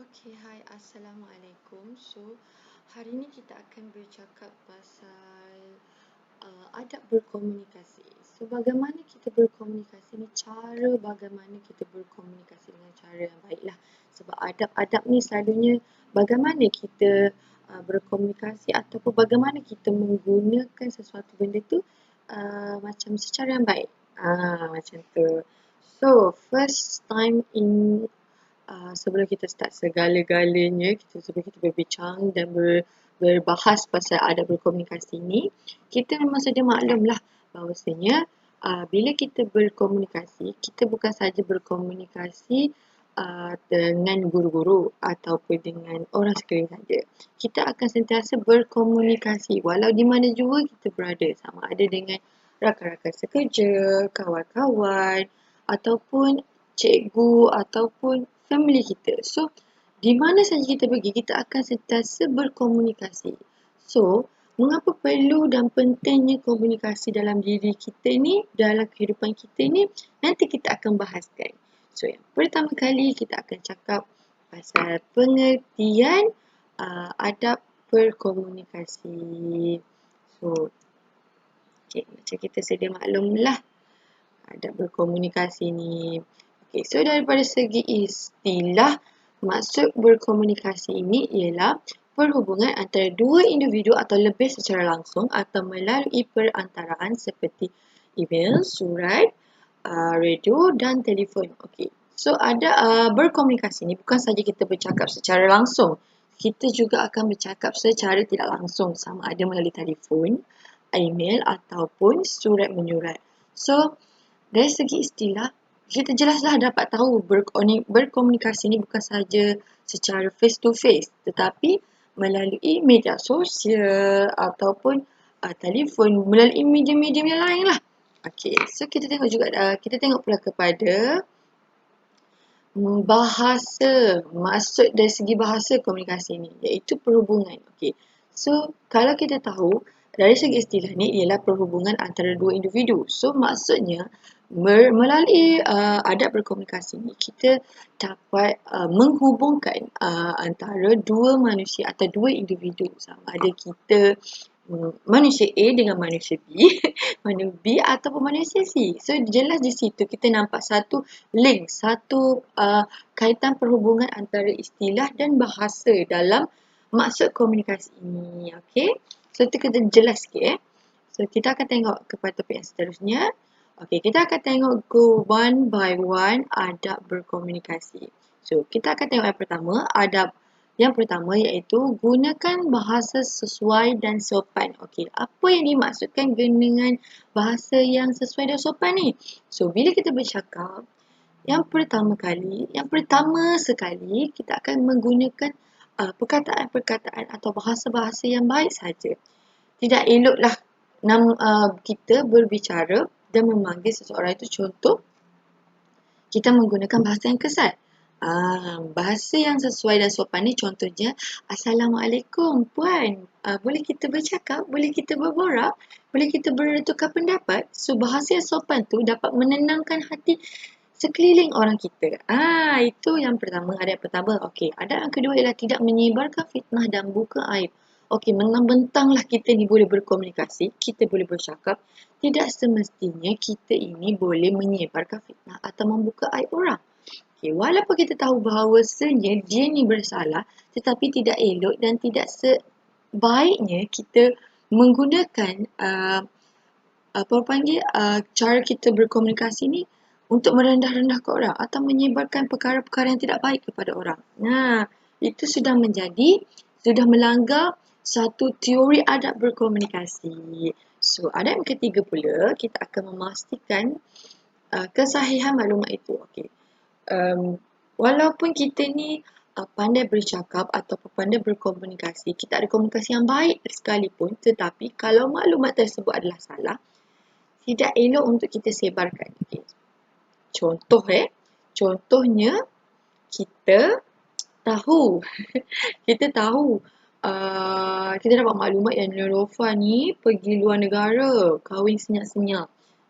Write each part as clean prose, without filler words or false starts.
Okay, hai, Assalamualaikum. So, hari ni kita akan bercakap pasal adab berkomunikasi. So, bagaimana kita berkomunikasi ni, cara bagaimana kita berkomunikasi dengan cara yang baiklah. Sebab adab-adab ni selalunya bagaimana kita berkomunikasi ataupun bagaimana kita menggunakan sesuatu benda tu macam secara yang baik. Macam tu. So, first time in sebelum kita start segala-galanya, sebelum kita berbincang dan berbahas pasal adab berkomunikasi ni, kita memang sedia maklum lah bahawasanya bila kita berkomunikasi, kita bukan saja berkomunikasi dengan guru-guru ataupun dengan orang sekeliling saja. Kita akan sentiasa berkomunikasi walau di mana jua kita berada, sama ada dengan rakan-rakan sekerja, kawan-kawan ataupun cikgu ataupun family kita. So, di mana saja kita pergi, kita akan sentiasa berkomunikasi. So, mengapa perlu dan pentingnya komunikasi dalam diri kita ni, dalam kehidupan kita ni, nanti kita akan bahaskan. So, yang pertama kali kita akan cakap pasal pengertian adab berkomunikasi. So, okay, macam kita sedia maklum lah adab berkomunikasi ni. Okay, so daripada segi istilah, maksud berkomunikasi ini ialah perhubungan antara dua individu atau lebih secara langsung atau melalui perantaraan seperti email, surat, radio dan telefon. Okay, so ada berkomunikasi ni bukan saja kita bercakap secara langsung, kita juga akan bercakap secara tidak langsung, sama ada melalui telefon, email ataupun surat menyurat. So, dari segi istilah, kita jelaslah dapat tahu berkomunikasi ni bukan saja secara face to face, tetapi melalui media sosial ataupun telefon, melalui medium-medium yang lain lah. Okay, so kita tengok juga, kita tengok pula kepada bahasa, maksud dari segi bahasa komunikasi ni, iaitu perhubungan. Okay, so kalau kita tahu, dari segi istilah ni ialah perhubungan antara dua individu. So maksudnya melalui adab berkomunikasi ni kita dapat menghubungkan antara dua manusia atau dua individu, sama ada kita manusia A dengan manusia B, manusia B ataupun manusia C. So jelas di situ kita nampak satu link, satu kaitan perhubungan antara istilah dan bahasa dalam maksud komunikasi ini. Okay, so itu kita jelas sikit. So kita akan tengok kepada topik yang seterusnya. Okay, kita akan tengok go one by one adab berkomunikasi. So kita akan tengok yang pertama, adab yang pertama iaitu gunakan bahasa sesuai dan sopan. Okey, apa yang dimaksudkan dengan bahasa yang sesuai dan sopan ni? So, bila kita bercakap, yang pertama sekali kita akan menggunakan perkataan-perkataan atau bahasa-bahasa yang baik saja. Tidak eloklah kita berbicara dan memanggil seseorang itu, contoh kita menggunakan bahasa yang kasar. Bahasa yang sesuai dan sopan ni contohnya, Assalamualaikum puan, boleh kita bercakap, boleh kita berborak, boleh kita bertukar pendapat. So bahasa yang sopan tu dapat menenangkan hati sekeliling orang kita. Itu yang pertama, adab yang pertama. Okey, adab yang kedua ialah tidak menyebarkan fitnah dan buka aib. Okey, mentang-mentanglah kita ni boleh berkomunikasi, kita boleh bercakap, tidak semestinya kita ini boleh menyebarkan fitnah atau membuka aib orang. Okay, walaupun kita tahu bahawasanya dia ni bersalah, tetapi tidak elok dan tidak sebaiknya kita menggunakan cara kita berkomunikasi ni untuk merendah-rendahkan orang atau menyebarkan perkara-perkara yang tidak baik kepada orang. Nah, itu sudah melanggar satu teori adab berkomunikasi. So, adab yang ketiga pula, kita akan memastikan kesahihan maklumat itu. Okey. Walaupun kita ni pandai bercakap ataupun pandai berkomunikasi, kita ada komunikasi yang baik sekalipun, tetapi kalau maklumat tersebut adalah salah, tidak elok untuk kita sebarkan. Okay. Contohnya kita tahu kita dapat maklumat yang Nelofa ni pergi luar negara, kahwin senyap-senyap.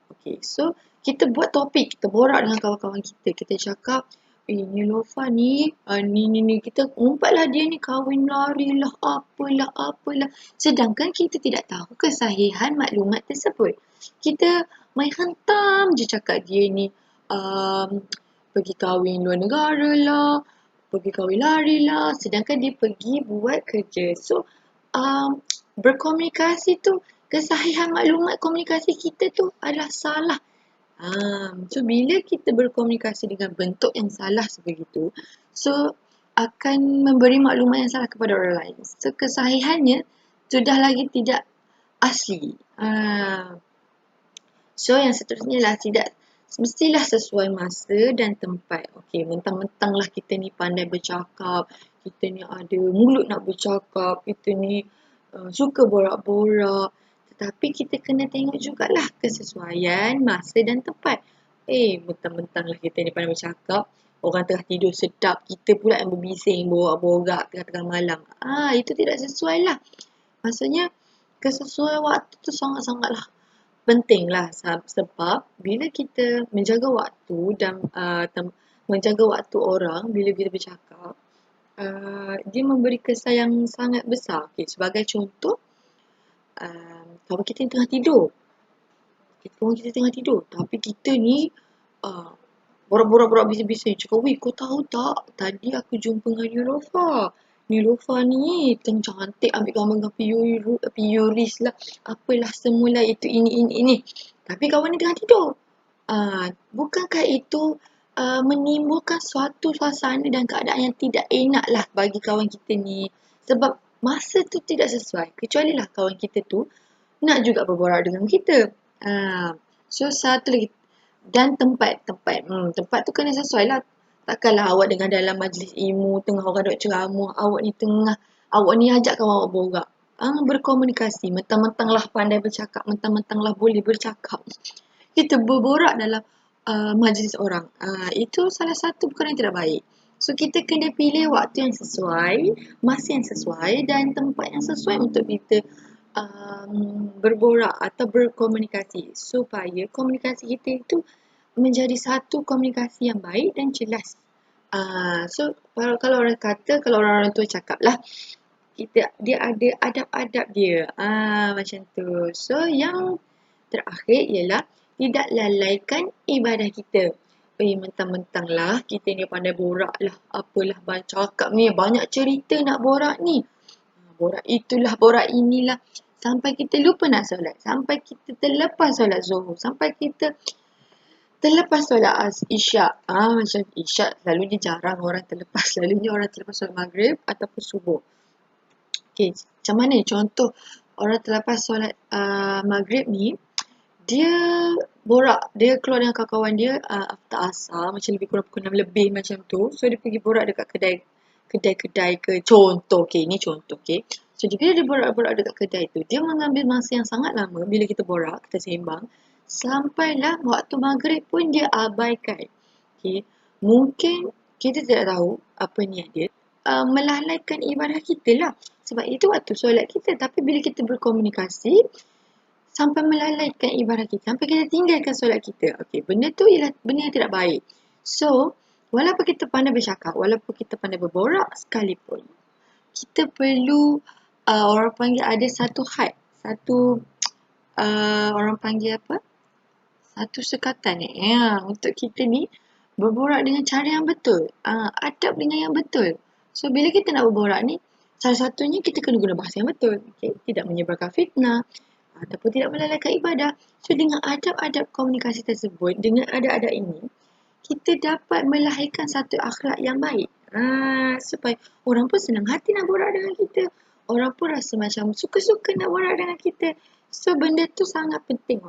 Okay, so kita buat topik, kita borak dengan kawan-kawan kita. Kita cakap, Nilofa ni kita umpatlah dia ni kahwin lari lah, apalah. Sedangkan kita tidak tahu kesahihan maklumat tersebut. Kita main hentam je cakap dia ni pergi kahwin luar negara lah, pergi kahwin lari lah, sedangkan dia pergi buat kerja. So, berkomunikasi tu, kesahihan maklumat komunikasi kita tu adalah salah. So bila kita berkomunikasi dengan bentuk yang salah sebegitu, so akan memberi maklumat yang salah kepada orang lain. So kesahihannya sudah lagi tidak asli. So yang seterusnya lah mestilah sesuai masa dan tempat. Okey, mentang-mentang lah kita ni pandai bercakap, kita ni ada mulut nak bercakap, kita ni suka borak-borak. Tapi kita kena tengok jugalah kesesuaian masa dan tempat. Mentang-mentang lah kita ni pandai bercakap, orang tengah tidur sedap, kita pula yang berbising, borak-borak tengah-tengah malam. Itu tidak sesuai lah. Maksudnya, kesesuaian waktu tu sangat-sangatlah penting lah. Sebab bila kita menjaga waktu dan menjaga waktu orang bila kita bercakap, dia memberi kesan yang sangat besar. Okay, sebagai contoh, kawan kita yang tengah tidur. Kawan kita tengah tidur. Tapi kita ni borak-borak bising-bising. Cakap, weh kau tahu tak? Tadi aku jumpa dengan Nilofa. Nilofa ni cantik ambil gambar dengan Piyuris lah. Apalah semula itu ini. Tapi kawan ni tengah tidur. Bukankah itu menimbulkan suatu suasana dan keadaan yang tidak enak lah bagi kawan kita ni. Sebab masa tu tidak sesuai. Kecuali lah kawan kita tu nak juga berborak dengan kita. So satu lagi. Dan tempat. Tempat tu kena sesuai lah. Takkanlah awak dengan dalam majlis ilmu, tengah orang duk ceramah, awak ni ajak kawan awak borak. Berkomunikasi. Mentang-mentang lah pandai bercakap, mentang-mentang lah boleh bercakap. Kita berborak dalam majlis orang. Itu salah satu perkara yang tidak baik. So kita kena pilih waktu yang sesuai, masa yang sesuai dan tempat yang sesuai untuk kita berborak atau berkomunikasi supaya komunikasi kita itu menjadi satu komunikasi yang baik dan jelas. So kalau orang tua cakap lah, dia ada adab-adab dia. Macam tu. So yang terakhir ialah tidak lalaikan ibadah kita. Mentang-mentang lah kita ni pandai borak lah. Apalah cakap ni, banyak cerita nak borak ni. Borak itulah, borak inilah. Sampai kita lupa nak solat. Sampai kita terlepas solat zuhur. Sampai kita terlepas solat isyak. Macam isyak selalu dia jarang orang terlepas. Selalunya orang terlepas solat maghrib ataupun subuh. Okay, macam mana contoh orang terlepas solat maghrib ni, dia borak, dia keluar dengan kawan-kawan dia after asar, macam lebih kurang pukul 6 lebih macam tu. So dia pergi borak dekat kedai ke contoh, ni contoh. So bila dia borak-borak dekat kedai tu, dia mengambil masa yang sangat lama bila kita borak, kita sembang, sampailah waktu maghrib pun dia abaikan. Mungkin kita tidak tahu apa niat dia, melalaikan ibadah kita lah. Sebab itu waktu solat kita, tapi bila kita berkomunikasi sampai melalaikan ibadah kita, sampai kita tinggalkan solat kita. Benda tu ialah benda yang tidak baik. So, walaupun kita pandai bercakap, walaupun kita pandai berborak sekalipun, kita perlu orang panggil ada satu had, orang panggil apa? Satu sekatan untuk kita ni berborak dengan cara yang betul, adab dengan yang betul. So, bila kita nak berborak ni, salah satunya kita kena guna bahasa yang betul. Tidak menyebarkan fitnah ataupun tidak melalaikan ibadah. So dengan adab-adab komunikasi tersebut, dengan adab-adab ini, kita dapat melahirkan satu akhlak yang baik. Supaya orang pun senang hati nak borak dengan kita. Orang pun rasa macam suka-suka nak borak dengan kita. So benda tu sangat penting,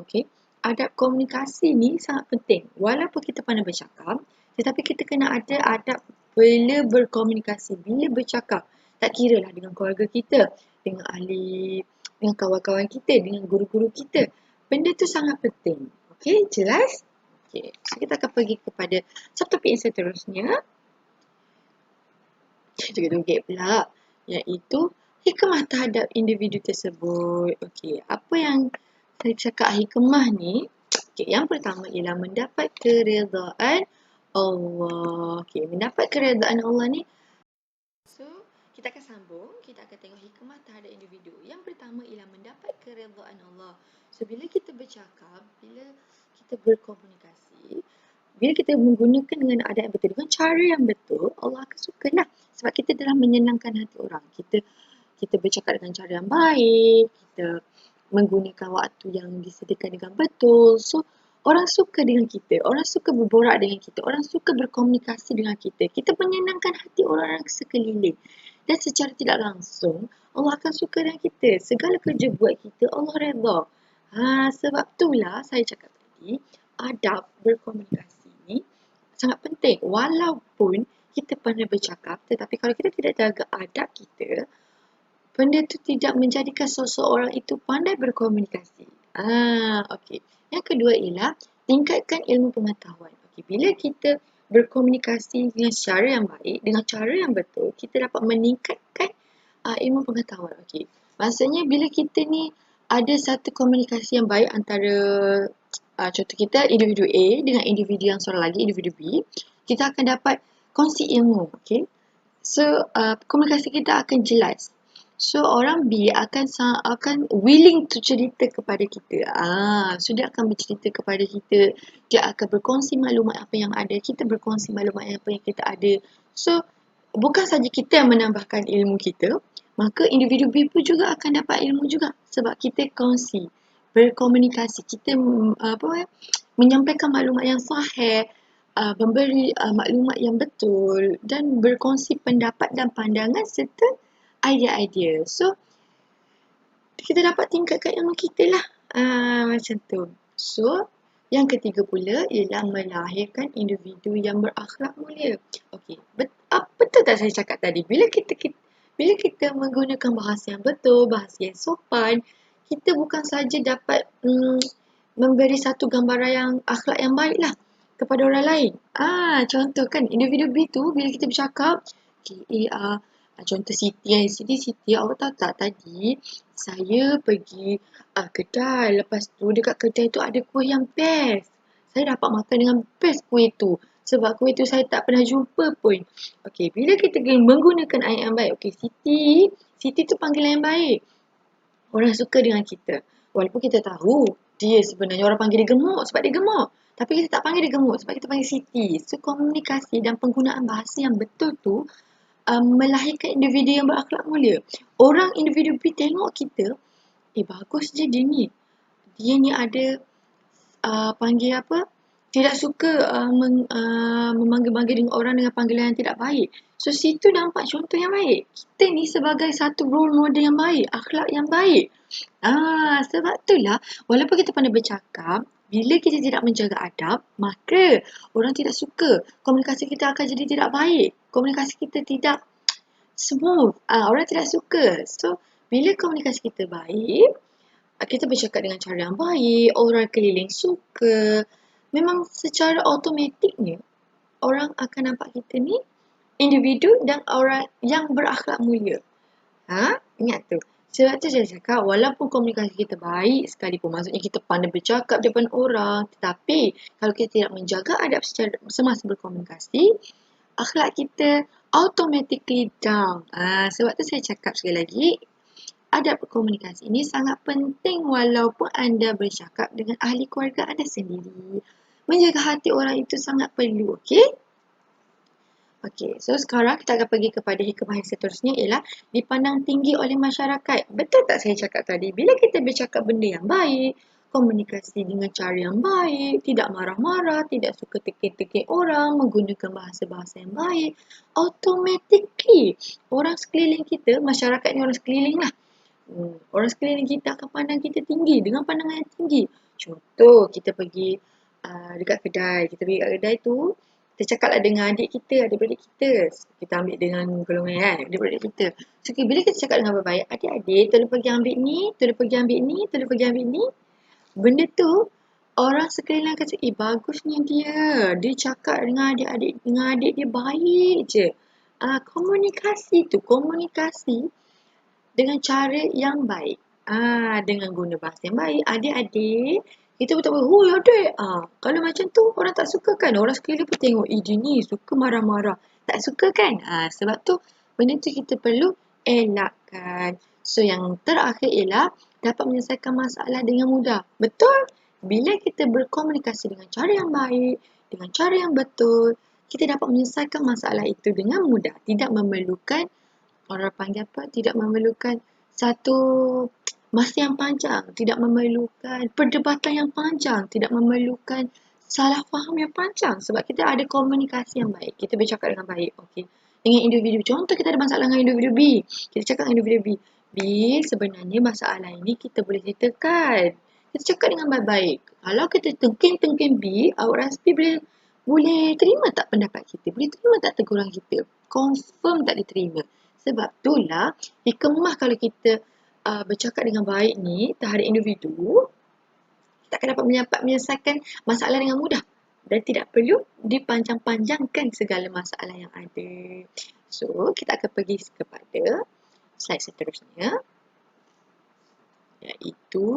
Adab komunikasi ni sangat penting. Walaupun kita pandai bercakap, tetapi kita kena ada adab bila berkomunikasi, bila bercakap. Tak kira lah dengan keluarga kita, dengan ahli, dengan kawan-kawan kita, dengan guru-guru kita. Benda tu sangat penting. Jelas? So kita akan pergi kepada subtopik yang seterusnya. Joget-joget pula. Iaitu hikmah terhadap individu tersebut. Apa yang saya cakap hikmah ni? Yang pertama ialah mendapat keredaan Allah. Okey, mendapat keredaan Allah ni. So, kita akan sambung, kita akan tengok hikmah terhadap individu. Yang pertama ialah mendapat keredaan Allah. So, bila kita bercakap, bila kita berkomunikasi, bila kita menggunakan dengan adab yang betul, dengan cara yang betul, Allah akan suka lah. Sebab kita telah menyenangkan hati orang. Kita bercakap dengan cara yang baik, kita menggunakan waktu yang disediakan dengan betul. So, orang suka dengan kita, orang suka berborak dengan kita, orang suka berkomunikasi dengan kita. Kita menyenangkan hati orang sekeliling. Dan secara tidak langsung, Allah akan suka dengan kita. Segala kerja buat kita, Allah redha. Sebab itulah saya cakap tadi, adab berkomunikasi ni sangat penting. Walaupun kita pandai bercakap, tetapi kalau kita tidak jaga adab kita, benda tu tidak menjadikan seseorang itu pandai berkomunikasi. Okey. Yang kedua ialah tingkatkan ilmu pengetahuan. Okey, bila kita berkomunikasi dengan cara yang baik, dengan cara yang betul, kita dapat meningkatkan ilmu pengetahuan. Okey. Maksudnya bila kita ni ada satu komunikasi yang baik antara contoh kita individu A dengan individu yang seorang lagi, individu B, kita akan dapat kongsi ilmu. Okey. So, komunikasi kita akan jelas. So, orang B akan willing to cerita kepada kita. So dia akan bercerita kepada kita. Dia akan berkongsi maklumat apa yang ada. Kita berkongsi maklumat apa yang kita ada. So, bukan saja kita yang menambahkan ilmu kita, maka individu B pun juga akan dapat ilmu juga. Sebab kita kongsi, berkomunikasi. Kita menyampaikan maklumat yang sahih, memberi maklumat yang betul dan berkongsi pendapat dan pandangan serta idea-idea. So, kita dapat tingkatkan ilmu kita lah. Macam tu. So, yang ketiga pula ialah melahirkan individu yang berakhlak mulia. Okey, betul tak saya cakap tadi? Bila kita menggunakan bahasa yang betul, bahasa yang sopan, kita bukan saja dapat memberi satu gambaran yang akhlak yang baik lah kepada orang lain. Contoh kan, individu B tu bila kita bercakap, contoh Siti, awak tahu tak tadi saya pergi kedai, lepas tu dekat kedai tu ada kuih yang best. Saya dapat makan dengan best kuih tu. Sebab kuih tu saya tak pernah jumpa pun. Okey, bila kita menggunakan ayat yang baik, okey, Siti tu panggilan yang baik. Orang suka dengan kita. Walaupun kita tahu dia sebenarnya orang panggil dia gemuk sebab dia gemuk. Tapi kita tak panggil dia gemuk sebab kita panggil Siti. So, komunikasi dan penggunaan bahasa yang betul tu melahirkan individu yang berakhlak mulia. Orang individu B tengok kita, bagus je dia ni. Dia ni ada panggil apa? Tidak suka memanggil-manggil dengan orang dengan panggilan yang tidak baik. So, situ nampak contoh yang baik. Kita ni sebagai satu role model yang baik, akhlak yang baik. Sebab itulah, walaupun kita pandai bercakap, bila kita tidak menjaga adab, maka orang tidak suka. Komunikasi kita akan jadi tidak baik. Komunikasi kita tidak smooth. Orang tidak suka. So, bila komunikasi kita baik, kita bercakap dengan cara yang baik, orang keliling suka, memang secara automatiknya orang akan nampak kita ni individu dan orang yang berakhlak mulia. Ingat tu. Sebab tu saya cakap, walaupun komunikasi kita baik sekalipun, maksudnya kita pandai bercakap depan orang, tetapi kalau kita tidak menjaga adab semasa berkomunikasi, akhlak kita automatically down. Sebab tu saya cakap sekali lagi, adab berkomunikasi ini sangat penting walaupun anda bercakap dengan ahli keluarga anda sendiri. Menjaga hati orang itu sangat perlu, okey? Okey, so sekarang kita akan pergi kepada hikmah yang seterusnya ialah dipandang tinggi oleh masyarakat. Betul tak saya cakap tadi? Bila kita bercakap benda yang baik, komunikasi dengan cara yang baik, tidak marah-marah, tidak suka tekik-tekik orang, menggunakan bahasa-bahasa yang baik, automatically orang sekeliling kita, masyarakat ni orang sekeliling lah. Orang sekeliling kita akan pandang kita tinggi dengan pandangan yang tinggi. Contoh, kita pergi dekat kedai. Kita pergi kat kedai tu, kita cakaplah dengan adik-beradik kita. Kita ambil dengan golongan adik-beradik kita. So, bila kita cakap dengan baik-baik, adik-adik, tolong pergi ambil ni, tolong pergi ambil ni, tolong pergi ambil ni. Benda tu, orang sekeliling kata, bagusnya dia. Dia cakap dengan adik dia baik je. Komunikasi dengan cara yang baik. Dengan guna bahasa yang baik. Adik-adik, Kita pun tak boleh, oh ya dek. Kalau macam tu orang tak suka kan. Orang sekeliling pun tengok, dia ni suka marah-marah. Tak suka kan? Sebab tu benda tu kita perlu elakkan. So yang terakhir ialah dapat menyelesaikan masalah dengan mudah. Betul? Bila kita berkomunikasi dengan cara yang baik, dengan cara yang betul, kita dapat menyelesaikan masalah itu dengan mudah. Tidak memerlukan, orang panggil apa? Tidak memerlukan satu masa yang panjang, tidak memerlukan perdebatan yang panjang, tidak memerlukan salah faham yang panjang sebab kita ada komunikasi yang baik. Kita bercakap dengan baik, okey. Dengan individu, contoh kita ada masalah dengan individu B. Kita cakap dengan individu B. B, sebenarnya masalah ini kita boleh ceritakan. Kita cakap dengan baik-baik. Kalau kita tengking-tengking B, awak rasa B boleh terima tak pendapat kita? Boleh terima tak teguran kita? Confirm tak diterima. Sebab itulah hikmah kalau kita bercakap dengan baik ni terhadap individu, kita akan dapat menyelesaikan masalah dengan mudah dan tidak perlu dipanjang-panjangkan segala masalah yang ada. So, kita akan pergi kepada slide seterusnya, iaitu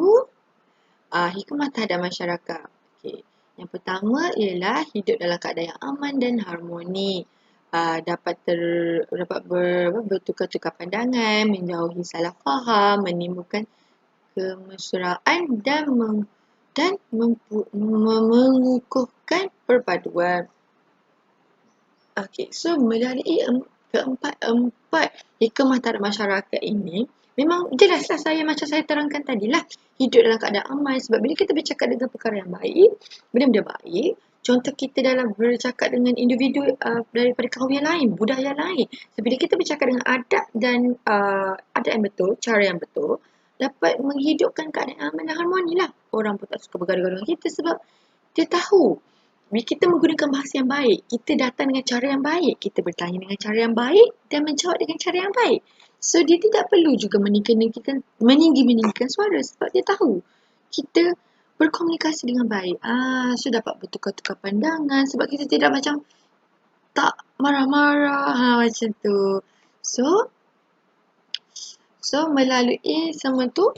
hikmah terhadap masyarakat. Okay. Yang pertama ialah hidup dalam keadaan yang aman dan harmoni. Dapat bertukar-tukar pandangan, menjauhi salah faham, menimbulkan kemesraan dan mengukuhkan perpaduan. Okey, so melalui keempat hikmah terhadap masyarakat ini, memang jelaslah macam saya terangkan tadilah, hidup dalam keadaan aman. Sebab bila kita bercakap dengan perkara yang baik, benda-benda baik, contoh kita dalam bercakap dengan individu daripada kaum yang lain, budaya lain. So, bila kita bercakap dengan adab dan adab yang betul, cara yang betul, dapat menghidupkan keadaan aman dan harmoni lah. Orang pun tak suka bergaduh-gaduh dengan kita sebab dia tahu bila kita menggunakan bahasa yang baik, kita datang dengan cara yang baik, kita bertanya dengan cara yang baik dan menjawab dengan cara yang baik. So, dia tidak perlu juga meninggi-meninggikan suara sebab dia tahu kita berkomunikasi dengan baik. So, dapat bertukar-tukar pandangan sebab kita tidak macam tak marah-marah macam tu. So, melalui semua tu,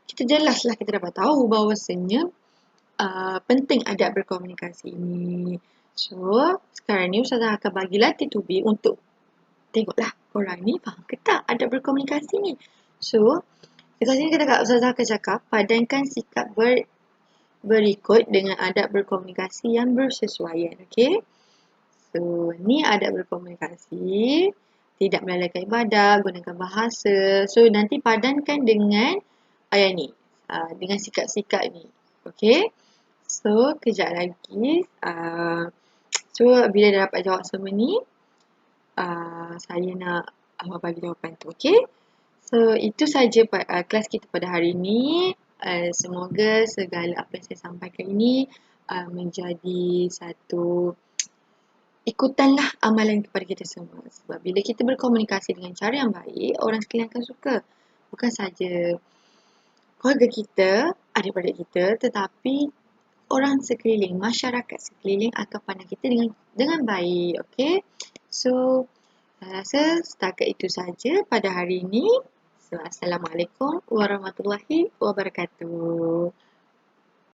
kita jelaslah kita dapat tahu bahawasanya penting adab berkomunikasi ini. So, sekarang ni Ustazah akan bagi latih to be untuk tengoklah korang ni faham ke tak adab berkomunikasi ni. So, dekat sini Ustazah akan cakap, padankan sikap berikut dengan adab berkomunikasi yang bersesuaian. Okay? So, ni adab berkomunikasi. Tidak melalaikan ibadah, gunakan bahasa. So, nanti padankan dengan ayat ni. Dengan sikap-sikap ni. Okay? So, kejap lagi. So, bila dah dapat jawab semua ni, saya nak bagi jawapan tu. Okay? So, itu saja kelas kita pada hari ini. Semoga segala apa yang saya sampaikan ini menjadi satu ikutanlah amalan kepada kita semua. Sebab bila kita berkomunikasi dengan cara yang baik, orang sekalian akan suka. Bukan saja keluarga kita, adik-beradik kita, tetapi orang sekeliling, masyarakat sekeliling akan pandang kita dengan baik. Okay? So, saya rasa setakat itu saja pada hari ini. So, Assalamualaikum warahmatullahi wabarakatuh.